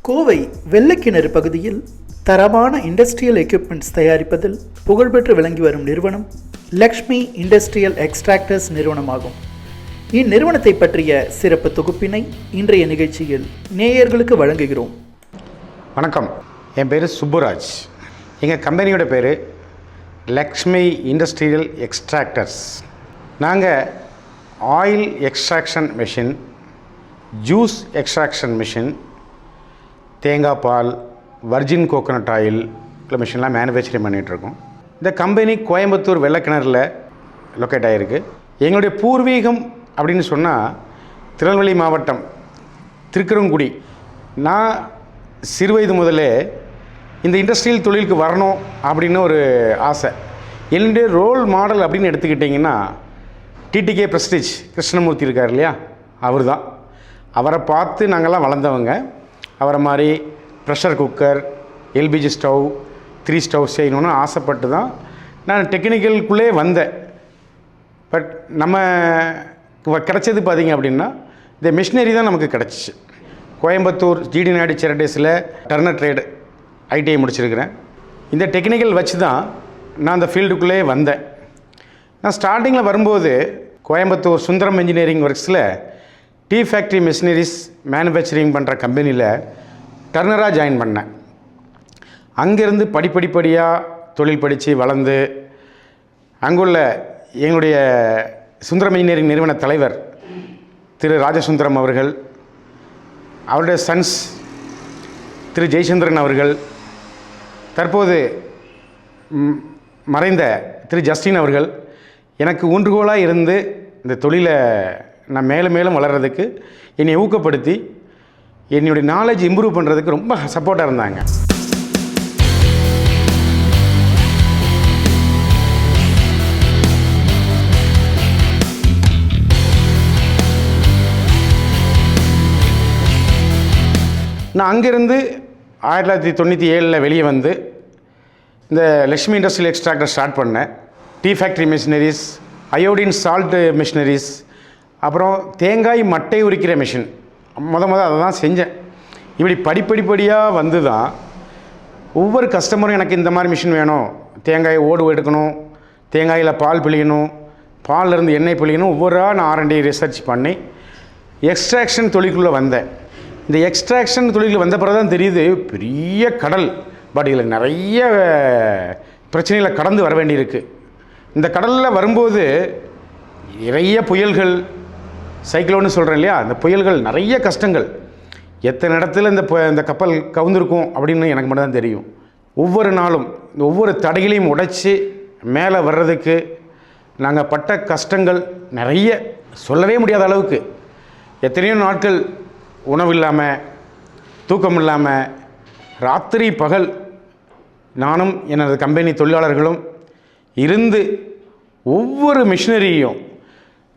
கோவை வெள்ளைக்கிணறு பகுதியில் தரமான industrial equipments தயாரிப்பதில் புகழ்பெற்று விளங்கி வரும் நிறுவனம் லக்ஷ்மி இண்டஸ்ட்ரியல் எக்ஸ்ட்ராக்டர்ஸ் நிறுவனமாகும். இந்நிறுவனத்தை பற்றிய சிறப்பு தொகுப்பினை இன்றைய நிகழ்ச்சியில் நேயர்களுக்கு வழங்குகிறோம். வணக்கம், என் பேர் சுப்புராஜ். எங்கள் கம்பெனியோட பேர் லக்ஷ்மி இண்டஸ்ட்ரியல் எக்ஸ்ட்ராக்டர்ஸ். நாங்கள் oil extraction machine, juice extraction machine, தேங்காய் பால், வர்ஜின் கோகோனட் ஆயில் மிஷின்லாம் மேனுஃபேக்சரிங் பண்ணிகிட்ருக்கோம். இந்த கம்பெனி கோயம்புத்தூர் வெள்ளைக்கிணறுல லொக்கேட் ஆகிருக்கு. எங்களுடைய பூர்வீகம் அப்படின்னு சொன்னால் திருநெல்வேலி மாவட்டம் திருக்குறங்குடி. நான் சிறுவயது முதலே இந்த இண்டஸ்ட்ரியல் தொழிலுக்கு வரணும் அப்படின்னு ஒரு ஆசை. என்னுடைய ரோல் மாடல் அப்படின்னு எடுத்துக்கிட்டிங்கன்னா டிடிகே பிரஸ்டீஜ் கிருஷ்ணமூர்த்தி இருக்கார் இல்லையா, அவர் தான். அவரை பார்த்து நாங்கள்லாம் வளர்ந்தவங்க. அவரை மாதிரி pressure cooker, LPG stove, 3 stove செய்யணுன்னு ஆசைப்பட்டு தான் நான் டெக்னிக்கலுக்குள்ளே வந்தேன். பட் நம்ம கிடச்சது பார்த்திங்க அப்படின்னா இந்த மிஷினரி தான் நமக்கு கிடச்சிச்சு. கோயம்புத்தூர் ஜிடி நாயுடு செரடேஸில் டர்னர் ட்ரேடு ஐடிஐ முடிச்சிருக்கிறேன். இந்த டெக்னிக்கல் வச்சு தான் நான் அந்த ஃபீல்டுக்குள்ளே வந்தேன். நான் ஸ்டார்டிங்கில் வரும்போது கோயம்புத்தூர் சுந்தரம் இன்ஜினியரிங் ஒர்க்ஸில் டீ ஃபேக்ட்ரி மிஷினரிஸ் மேனுஃபேக்சரிங் பண்ணுற கம்பெனியில் டர்னராக ஜாயின் பண்ணேன். அங்கேருந்து படிப்படியாக தொழில் படித்து வளர்ந்து அங்குள்ள எங்களுடைய சுந்தரம் இன்ஜினியரிங் நிறுவன தலைவர் திரு ராஜசுந்தரம் அவர்கள், அவருடைய சன்ஸ் திரு ஜெயச்சந்திரன் அவர்கள், தற்போது மறைந்த திரு ஜஸ்டின் அவர்கள் எனக்கு ஊன்றுகோலாக இருந்து இந்த தொழிலை நான் மேலும் மேலும் வளர்கிறதுக்கு என்னை ஊக்கப்படுத்தி என்னுடைய நாலேஜ் இம்ப்ரூவ் பண்ணுறதுக்கு ரொம்ப சப்போர்ட்டாக இருந்தாங்க. நான் அங்கேருந்து 1997 வெளியே வந்து இந்த லக்ஷ்மி இண்டஸ்ட்ரியல் எக்ஸ்ட்ராக்டர் ஸ்டார்ட் பண்ணேன். Tea factory machineries, iodine salt machineries, அப்புறம் தேங்காய் மட்டை உரிக்கிற மிஷின் அதை தான் செஞ்சேன். இப்படி படிப்படியாக வந்து தான் ஒவ்வொரு கஸ்டமரும் எனக்கு இந்த மாதிரி மிஷின் வேணும், தேங்காய் ஓடு எடுக்கணும், தேங்காயில் பால் பிழியணும், பால்லேருந்து எண்ணெய் பிழியணும், நான் R&D ரிசர்ச் பண்ணி எக்ஸ்ட்ராக்ஷன் தொழிலுக்குள்ளே வந்தேன். இந்த எக்ஸ்ட்ராக்ஷன் தொழிலுக்கு வந்த பிறகு தான் தெரியுது பெரிய கடல். பட் இதில் நிறைய பிரச்சனைகளை கடந்து வர வேண்டியிருக்கு. இந்த கடலில் வரும்போது நிறைய புயல்கள், சைக்ளோன்னு சொல்கிறேன் இல்லையா, அந்த புயல்கள், நிறைய கஷ்டங்கள். எத்தனை இடத்துல இந்த கப்பல் கவுந்திருக்கும் அப்படின்னு எனக்கு மட்டும் தான் தெரியும். ஒவ்வொரு நாளும் ஒவ்வொரு தடைகளையும் உடைச்சி மேலே வர்றதுக்கு நாங்கள் பட்ட கஷ்டங்கள் நிறைய, சொல்லவே முடியாத அளவுக்கு. எத்தனையோ நாட்கள் உணவு இல்லாமல், தூக்கம் இல்லாமல், ராத்திரி பகல் நானும் எனது கம்பெனி தொழிலாளர்களும் இருந்து ஒவ்வொரு மிஷினரியையும்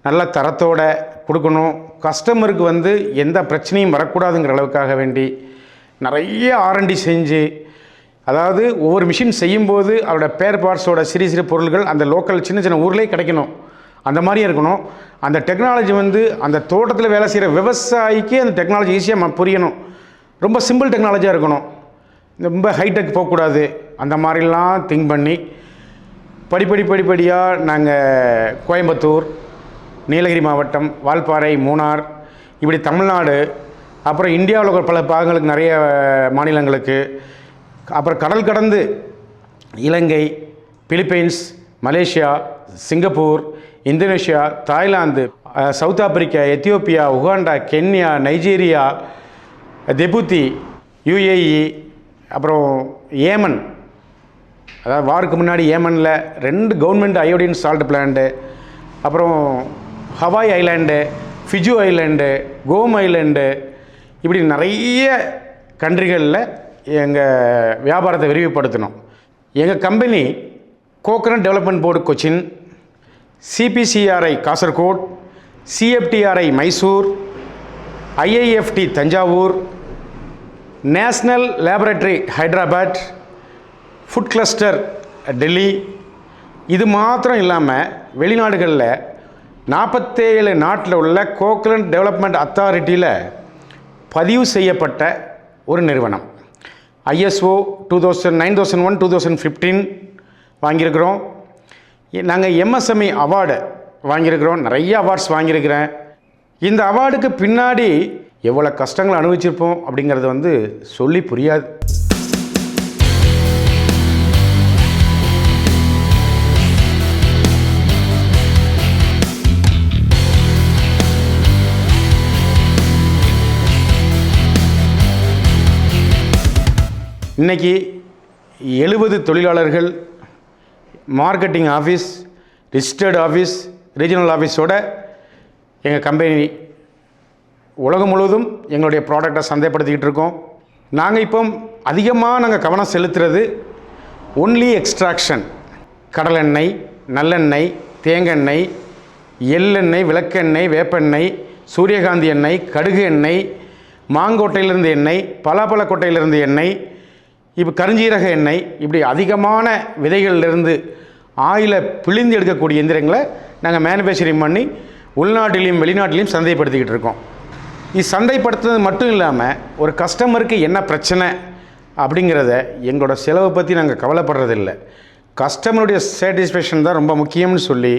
நல்ல தரத்தோட கொடுக்கணும், கஸ்டமருக்கு எந்த பிரச்சனையும் வரக்கூடாதுங்கிற அளவுக்காக வேண்டி நிறைய R&D செஞ்சு, அதாவது ஒவ்வொரு மிஷின் செய்யும்போது அவரோட பேர் பார்ட்ஸோட சிறு பொருள்கள் அந்த லோக்கல் சின்ன ஊர்லேயே கிடைக்கணும், அந்த மாதிரியே இருக்கணும். அந்த டெக்னாலஜி அந்த தோட்டத்தில் வேலை செய்கிற விவசாயிக்கு அந்த டெக்னாலஜி ஈஸியாக புரியணும். ரொம்ப சிம்பிள் டெக்னாலஜியாக இருக்கணும், ரொம்ப ஹைடெக் போகக்கூடாது. அந்த மாதிரிலாம் திங்க் பண்ணி படிப்படியாக நாங்கள் கோயம்புத்தூர், நீலகிரி மாவட்டம், வால்பாறை, மூணார், இப்படி தமிழ்நாடு, அப்புறம் இந்தியாவில் பல பாகங்களுக்கு, நிறைய மாநிலங்களுக்கு, அப்புறம் கடல் கடந்து Ilangai, Philippines, Malaysia, Singapore, Indonesia, Thailand, south Africa, Ethiopia, Uganda, Kenya, Nigeria, Djibouti, UAE, அப்புறம் ஏமன், அதாவது வாருக்கு முன்னாடி ஏமனில் 2 கவர்மெண்ட் அயோடின் சால்ட் பிளான்ட்டு, அப்புறம் Hawaii island, Fiji island, Guam island, இப்படி நிறைய கண்ட்ரிகளில் எங்கள் வியாபாரத்தை விரிவுபடுத்தணும். எங்கள் company coconut development board Cochin, CPCRI Kasaragod, CFTRI Mysore, IIFT Thanjavur, national laboratory Hyderabad, food cluster Delhi, இது மாத்திரம் இல்லாமல் வெளிநாடுகளில் 47 நாட்டில் உள்ள கோகனட் டெவலப்மெண்ட் அத்தாரிட்டியில் பதிவு செய்யப்பட்ட ஒரு நிறுவனம். ISO 9001 2015 வாங்கியிருக்கிறோம். நாங்கள் MSME அவார்டு வாங்கியிருக்கிறோம். நிறைய அவார்ட்ஸ் வாங்கியிருக்கிறேன். இந்த அவார்டுக்கு பின்னாடி எவ்வளோ கஷ்டங்கள் அனுபவிச்சிருப்போம் அப்படிங்கிறது வந்து சொல்லி புரியாது. இன்றைக்கி 70 தொழிலாளர்கள், marketing office, registered office, regional ஆஃபீஸோட எங்கள் கம்பெனி உலகம் முழுவதும் எங்களுடைய ப்ராடக்டை சந்தைப்படுத்திக்கிட்டு இருக்கோம். நாங்கள் அதிகமாக கவனம் செலுத்துறது ஒன்லி எக்ஸ்ட்ராக்ஷன். கடலெண்ணெய், நல்லெண்ணெய், தேங்காய், எள்ளெண்ணெய், விளக்கெண்ணெய், வேப்பெண்ணெய், சூரியகாந்தி எண்ணெய், கடுகு எண்ணெய், மாங்கொட்டையிலிருந்து எண்ணெய், பலாப்பழக்கொட்டையிலிருந்து எண்ணெய், இப்போ கருஞ்சீரக எண்ணெய், இப்படி அதிகமான விதைகளிலிருந்து ஆயிலை பிழிந்து எடுக்கக்கூடிய எந்திரங்களை நாங்கள் மேனுஃபேக்சரிங் பண்ணி உள்நாட்டிலையும் வெளிநாட்டிலையும் சந்தைப்படுத்திக்கிட்டு இருக்கோம். இது சந்தைப்படுத்துறது மட்டும் இல்லாமல் ஒரு கஸ்டமருக்கு என்ன பிரச்சனை அப்படிங்கிறத எங்களோட செலவை பற்றி நாங்கள் கவலைப்படுறதில்லை. கஸ்டமருடைய சாட்டிஸ்ஃபேக்ஷன் தான் ரொம்ப முக்கியம்னு சொல்லி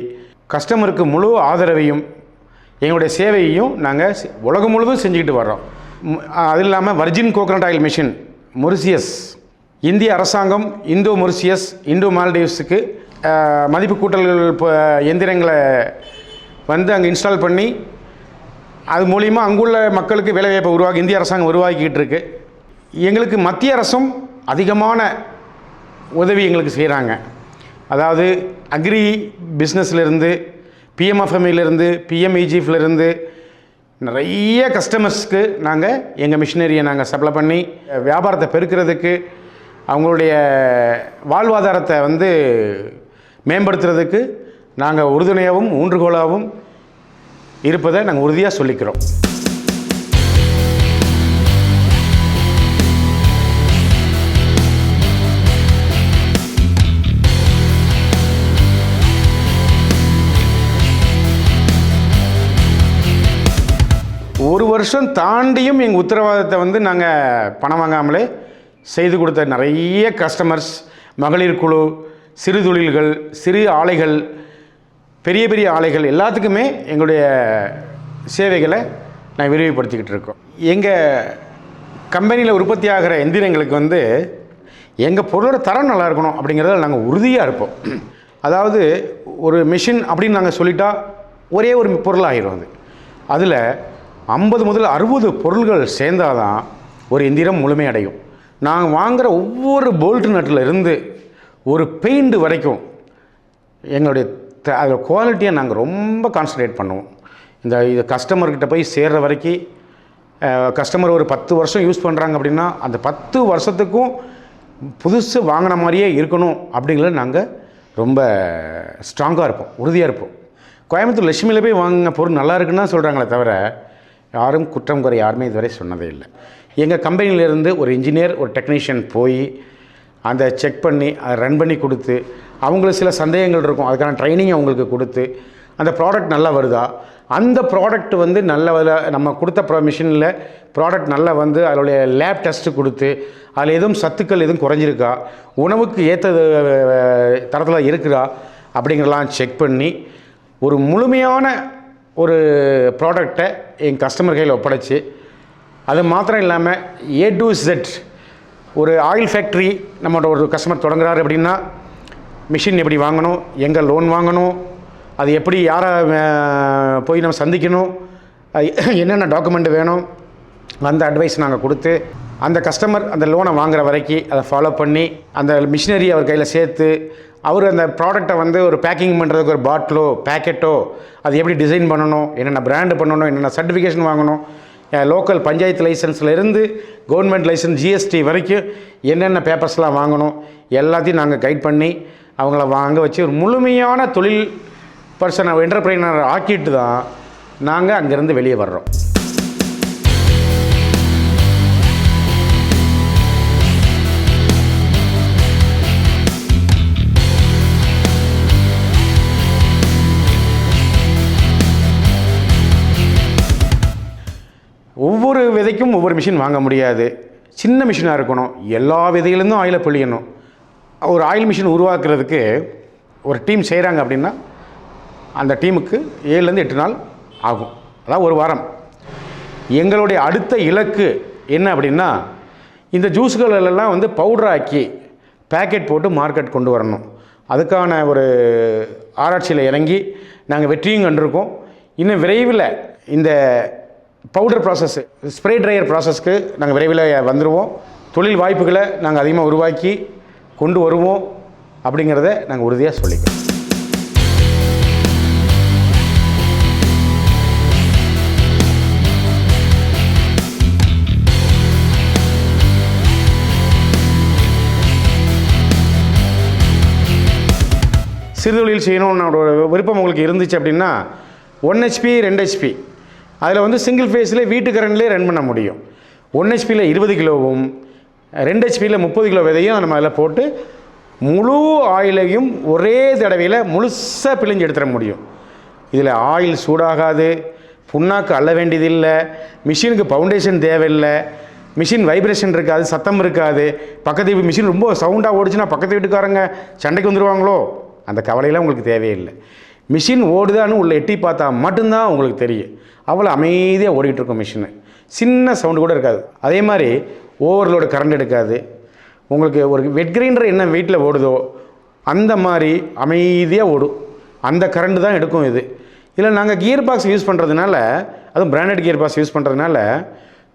கஸ்டமருக்கு முழு ஆதரவையும் எங்களுடைய சேவையையும் நாங்கள் உலகம் முழுவதும் செஞ்சுக்கிட்டு வர்றோம். அது இல்லாமல் virgin coconut oil machine Mauritius, இந்திய அரசாங்கம் இந்தோ மால்டீவ்ஸுக்கு மதிப்பு கூட்டல் எந்திரங்களை வந்து அங்கே இன்ஸ்டால் பண்ணி அது மூலிமா அங்குள்ள மக்களுக்கு வேலைவாய்ப்பை இந்திய அரசாங்கம் உருவாக்கிக்கிட்டு இருக்கு. எங்களுக்கு மத்திய அரசும் அதிகமான உதவி எங்களுக்கு செய்கிறாங்க. அதாவது அக்ரி பிஸ்னஸ்லேருந்து, PMFMஇலேருந்து, PMEGFலேருந்து நிறைய கஸ்டமர்ஸ்க்கு நாங்கள் எங்கள் மிஷினரியை நாங்கள் சப்ளை பண்ணி வியாபாரத்தை பெருக்கிறதுக்கு, அவங்களுடைய வாழ்வாதாரத்தை வந்து மேம்படுத்துறதுக்கு நாங்கள் உறுதுணையாகவும் ஊன்றுகோலாகவும் இருப்பதை நாங்கள் உறுதியாக சொல்லிக்கிறோம். ஒரு வருஷம் தாண்டியும் எங்கள் உத்தரவாதத்தை வந்து நாங்கள் பணம் வாங்காமலே செய்து கொடுத்த நிறைய கஸ்டமர்ஸ், மகளிர் குழு, சிறு தொழில்கள், சிறு ஆலைகள், பெரிய பெரிய ஆலைகள் எல்லாத்துக்குமே எங்களுடைய சேவைகளை நாங்கள் விரிவுபடுத்திக்கிட்டு இருக்கோம். எங்கள் கம்பெனியில் உற்பத்தி ஆகிற எந்திரங்களுக்கு வந்து எங்கள் பொருளோட தரம் நல்லா இருக்கணும் அப்படிங்கிறத நாங்கள் உறுதியாக இருப்போம். அதாவது ஒரு மிஷின் அப்படின்னு நாங்கள் சொல்லிட்டா ஒரே ஒரு பொருள் ஆகிரும். அதில் 50 முதல் 60 பொருள்கள் சேர்ந்தால் தான் ஒரு எந்திரம் முழுமையடையும். நாங்கள் வாங்குகிற ஒவ்வொரு போல்ட் நட்டில் இருந்து ஒரு பெயிண்ட் வரைக்கும் எங்களுடைய அதில் குவாலிட்டியை நாங்கள் ரொம்ப கான்சன்ட்ரேட் பண்ணுவோம். இது கஸ்டமர்கிட்ட போய் சேர்கிற வரைக்கும் கஸ்டமர் ஒரு 10 வருஷம் யூஸ் பண்ணுறாங்க அப்படின்னா அந்த 10 வருஷத்துக்கும் புதுசு வாங்கின மாதிரியே இருக்கணும் அப்படிங்கிறது நாங்கள் ரொம்ப ஸ்ட்ராங்காக இருப்போம், உறுதியாக இருப்போம். கோயம்புத்தூர் லட்சுமியில் போய் வாங்கின பொருள் நல்லா இருக்குன்னு சொல்கிறாங்களே தவிர யாரும் குற்றம் குறை யாருமே இதுவரை சொன்னதே இல்லை. எங்கள் கம்பெனியிலேருந்து ஒரு இன்ஜினியர், ஒரு டெக்னீஷியன் போய் அந்த செக் பண்ணி அதை ரன் பண்ணி கொடுத்து, அவங்களுக்கு சில சந்தேகங்கள் இருக்கும், அதுக்கான ட்ரைனிங் அவங்களுக்கு கொடுத்து அந்த ப்ராடக்ட் நல்லா வருதா, அந்த ப்ராடக்ட் வந்து நல்ல நம்ம கொடுத்த மிஷினில் ப்ராடக்ட் நல்லா வந்து அதனுடைய லேப் டெஸ்ட்டு கொடுத்து அதில் எதுவும் சத்துக்கள் எதுவும் குறைஞ்சிருக்கா, உணவுக்கு ஏற்ற தரத்தில் இருக்குதா அப்படிங்கிறலாம் செக் பண்ணி ஒரு முழுமையான ஒரு ப்ராடக்டை எங்கள் கஸ்டமர் கையில் ஒப்படைச்சி, அது மாத்திரம் இல்லாமல் A to Z ஒரு ஆயில் ஃபேக்ட்ரி நம்மளோட ஒரு கஸ்டமர் தொடங்குறாரு அப்படின்னா மிஷின் எப்படி வாங்கணும், எங்கே லோன் வாங்கணும், அது எப்படி யாரை போய் நம்ம சந்திக்கணும், என்னென்ன டாக்குமெண்ட் வேணும், அந்த அட்வைஸ் நாங்கள் கொடுத்து அந்த கஸ்டமர் அந்த லோனை வாங்குகிற வரைக்கும் அதை ஃபாலோ பண்ணி அந்த மிஷினரி அவர் கையில் சேர்த்து அவர் அந்த ப்ராடக்டை வந்து ஒரு பேக்கிங் பண்ணுறதுக்கு ஒரு பாட்டிலோ பேக்கெட்டோ அது எப்படி டிசைன் பண்ணணும், என்னென்ன பிராண்டு பண்ணணும், என்னென்ன சர்டிஃபிகேஷன் வாங்கணும், லோக்கல் பஞ்சாயத்து லைசன்ஸ்லேருந்து கவர்மெண்ட் லைசன்ஸ் GST வரைக்கும் என்னென்ன பேப்பர்ஸ்லாம் வாங்கணும் எல்லாத்தையும் நாங்கள் கைட் பண்ணி அவங்கள வாங்க வச்சு ஒரு முழுமையான தொழில் பர்சனை என்டர்பிரைனர் ஆக்கிட்டு தான் நாங்கள் அங்கேருந்து வெளியே வர்றோம். ஒவ்வொரு விதைக்கும் ஒவ்வொரு மிஷின் வாங்க முடியாது. சின்ன மிஷினாக இருக்கணும், எல்லா விதையிலேருந்தும் ஆயிலை பிழியணும். ஒரு ஆயில் மிஷின் உருவாக்குறதுக்கு ஒரு டீம் செய்கிறாங்க அப்படின்னா அந்த டீமுக்கு 7லேருந்து 8 நாள் ஆகும், அதாவது ஒரு வாரம். எங்களுடைய அடுத்த இலக்கு என்ன அப்படின்னா, இந்த ஜூஸ்களெல்லாம் வந்து பவுடராக்கி பேக்கெட் போட்டு மார்க்கெட் கொண்டு வரணும். அதுக்கான ஒரு ஆராய்ச்சியில் இறங்கி நாங்கள் வெற்றியும் கண்டிருக்கோம். இன்னும் விரைவில் இந்த பவுடர் ப்ராசஸ், ஸ்ப்ரே ட்ரையர் ப்ராசஸ்க்கு நாங்கள் விரைவில் வந்துடுவோம். தொழில் வாய்ப்புகளை நாங்கள் அதிகமாக உருவாக்கி கொண்டு வருவோம் அப்படிங்கிறத நாங்கள் உறுதியாக சொல்லிக்கிறோம். சிறுதொழில் செய்யணும்னு ஒரு விருப்பம் உங்களுக்கு இருந்துச்சு அப்படின்னா 1 HP 2 HP அதில் வந்து சிங்கிள் ஃபேஸில் வீட்டு கரண்ட்லேயே ரன் பண்ண முடியும். 1 HPயில் 20 கிலோவும் 2 HPயில் 30 கிலோ விதையும் நம்ம அதில் போட்டு முழு ஆயிலையும் ஒரே தடவையில் முழுசாக பிழிஞ்சு எடுத்துட முடியும். இதில் ஆயில் சூடாகாது, புண்ணாக்கு அள்ள வேண்டியதில்லை, மிஷினுக்கு ஃபவுண்டேஷன் தேவையில்லை, மிஷின் வைப்ரேஷன் இருக்காது, சத்தம் இருக்காது. பக்கத்து மிஷின் ரொம்ப சவுண்டாக ஓடிச்சுன்னா பக்கத்து வீட்டுக்காரங்க சண்டைக்கு வந்துடுவாங்களோ, அந்த கவலையெல்லாம் உங்களுக்கு தேவையில்லை. மிஷின் ஓடுதான்னு உள்ள எட்டி பார்த்தா மட்டும்தான் உங்களுக்கு தெரியும். அவ்வளோ அமைதியாக ஓடிட்டுருக்கும் மிஷினு, சின்ன சவுண்டு கூட இருக்காது. அதே மாதிரி ஓவர்லோடு கரண்ட் எடுக்காது. உங்களுக்கு ஒரு வெட் கிரைண்டர் என்ன வீட்டில் ஓடுதோ அந்த மாதிரி அமைதியாக ஓடும். அந்த கரண்ட்டு தான் எடுக்கும் இது. இதில் நாங்கள் கியர் பாக்ஸ் யூஸ் பண்ணுறதுனால, அதுவும் பிராண்டட் கியர் பாக்ஸ் யூஸ் பண்ணுறதுனால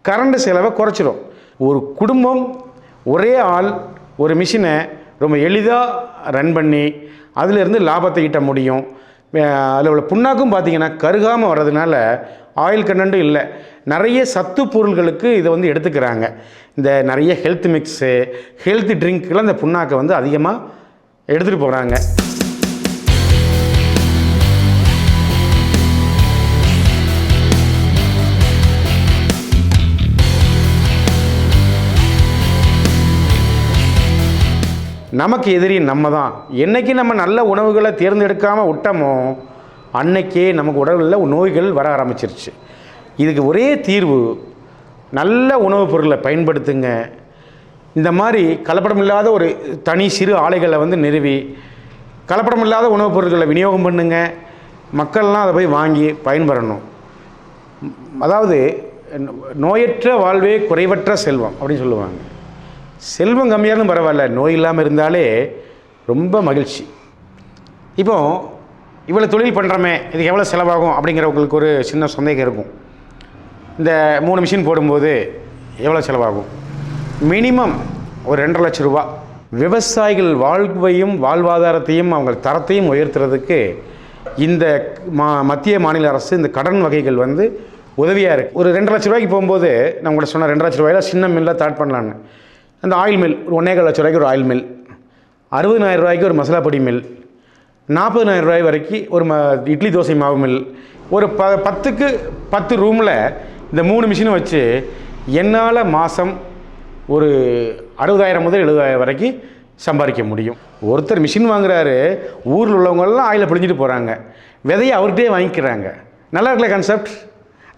கரண்ட் செலவை குறைச்சிடும். ஒரு குடும்பம் ஒரே ஆள் ஒரு மிஷினை ரொம்ப எளிதாக ரன் பண்ணி அதிலிருந்து லாபத்தை ஈட்ட முடியும். அதில் உள்ள புண்ணாக்கும் பார்த்திங்கன்னா கருகாமல் வர்றதுனால ஆயில் கண்டென்ட்டும் இல்லை. நிறைய சத்து பொருள்களுக்கு இதை வந்து எடுத்துக்கிறாங்க. இந்த நிறைய ஹெல்த் மிக்ஸு, ஹெல்த் ட்ரிங்க்லாம் இந்த புண்ணாக்கை வந்து அதிகமாக எடுத்துகிட்டு போகிறாங்க. நமக்கு எதிரி நம்ம தான். என்றைக்கு நம்ம நல்ல உணவுகளை தேர்ந்தெடுக்காமல் விட்டோமோ அன்னைக்கே நமக்கு உடலில் நோய்கள் வர ஆரம்பிச்சிருச்சு. இதுக்கு ஒரே தீர்வு, நல்ல உணவுப் பொருளை பயன்படுத்துங்க. இந்த மாதிரி கலப்படமில்லாத ஒரு தனி சிறு ஆலைகளை வந்து நிறுவி கலப்படமில்லாத உணவுப் பொருட்களை விநியோகம் பண்ணுங்க. மக்கள்லாம் அதை போய் வாங்கி பயன்பெறணும். அதாவது நோயற்ற வாழ்வே குறைவற்ற செல்வம் அப்படின்னு சொல்லுவாங்க. செல்வம் கம்மியாலும் பரவாயில்ல, நோய் இல்லாமல் இருந்தாலே ரொம்ப மகிழ்ச்சி. இப்போ இவ்வளோ தொழில் பண்ணுறோமே, இதுக்கு எவ்வளோ செலவாகும் அப்படிங்கிறவங்களுக்கு ஒரு சின்ன சந்தேகம் இருக்கும். இந்த 3 மிஷின் போடும்போது எவ்வளோ செலவாகும்? மினிமம் ஒரு 2.5 லட்ச ரூபா. விவசாயிகள் வாழ்வையும் வாழ்வாதாரத்தையும் அவங்க தரத்தையும் உயர்த்துறதுக்கு இந்த மத்திய மாநில அரசு இந்த கடன் வகைகள் வந்து உதவியாக இருக்குது. ஒரு 2.5 லட்ச ரூபாய்க்கு போகும்போது நான் உங்கள்கிட்ட சொன்ன 2.5 லட்ச ரூபாயில் சின்ன மில்லில் ஸ்டார்ட் பண்ணலான்னு. அந்த ஆயில் மில் ஒரு 1.25 லட்ச ரூபாய்க்கு ஒரு ஆயில் மில், 60,000 ரூபாய்க்கு ஒரு மசாலா பொடி மில், 40,000 ரூபாய் வரைக்கும் ஒரு இட்லி தோசை மாவு மில். ஒரு 10க்கு 10 ரூமில் இந்த 3 மிஷினை வச்சு என்னால் மாதம் ஒரு 60,000 முதல் 70,000 வரைக்கும் சம்பாதிக்க முடியும். ஒருத்தர் மிஷின் வாங்குறாரு, ஊரில் உள்ளவங்கெல்லாம் ஆயிலை பிழிஞ்சிட்டு போகிறாங்க, விதையை அவர்கிட்டே வாங்கிக்கிறாங்க. நல்லா இருக்கல கான்செப்ட்?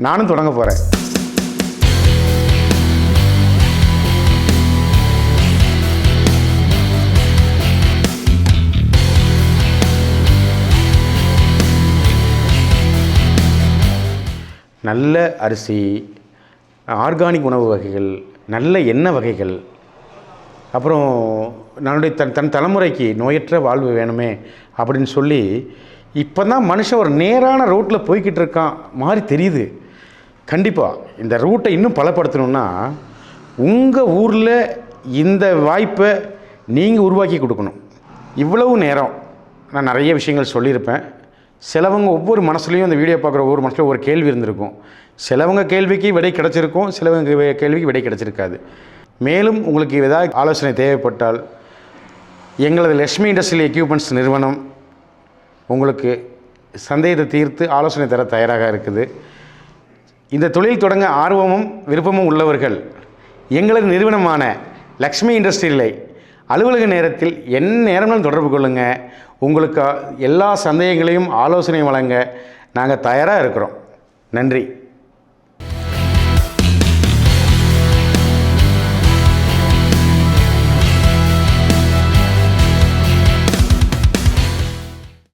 நானும் தொடங்க போகிறேன். நல்ல அரிசி, ஆர்கானிக் உணவு வகைகள், நல்ல எண்ணெய் வகைகள், அப்புறம் நம்முடைய தன் தலைமுறைக்கு நோயற்ற வாழ்வு வேணுமே அப்படின்னு சொல்லி இப்போ தான் மனுஷன் ஒரு நேரான ரூட்டில் போய்கிட்டு இருக்கான் மாதிரி தெரியுது. கண்டிப்பாக இந்த ரூட்டை இன்னும் பலப்படுத்தணுன்னா உங்கள் ஊரில் இந்த வாய்ப்பை நீங்கள் உருவாக்கி கொடுக்கணும். இவ்வளவு நேரம் நான் நிறைய விஷயங்கள் சொல்லியிருப்பேன். சிலவங்க ஒவ்வொரு மனசுலையும் அந்த வீடியோ பார்க்குற ஒவ்வொரு மனசுலையும் ஒரு கேள்வி இருந்திருக்கும். சிலவங்க கேள்விக்கு விடை கிடச்சிருக்கும், சிலவங்க கேள்விக்கு விடை கிடச்சிருக்காது. மேலும் உங்களுக்கு ஏதாவது ஆலோசனை தேவைப்பட்டால் எங்களது லக்ஷ்மி இண்டஸ்ட்ரியல் எக்யூப்மெண்ட்ஸ் நிறுவனம் உங்களுக்கு சந்தேகத்தை தீர்த்து ஆலோசனை தர தயாராக இருக்குது. இந்த தொழில் தொடங்க ஆர்வமும் விருப்பமும் உள்ளவர்கள் எங்களது நிறுவனமான லக்ஷ்மி இண்டஸ்ட்ரியலை அலுவலக நேரத்தில் என்ன நேரங்களும் தொடர்பு கொள்ளுங்கள். உங்களுக்கு எல்லா சந்தேகங்களையும் ஆலோசனையும் வழங்க நாங்கள் தயாராக இருக்கிறோம். நன்றி.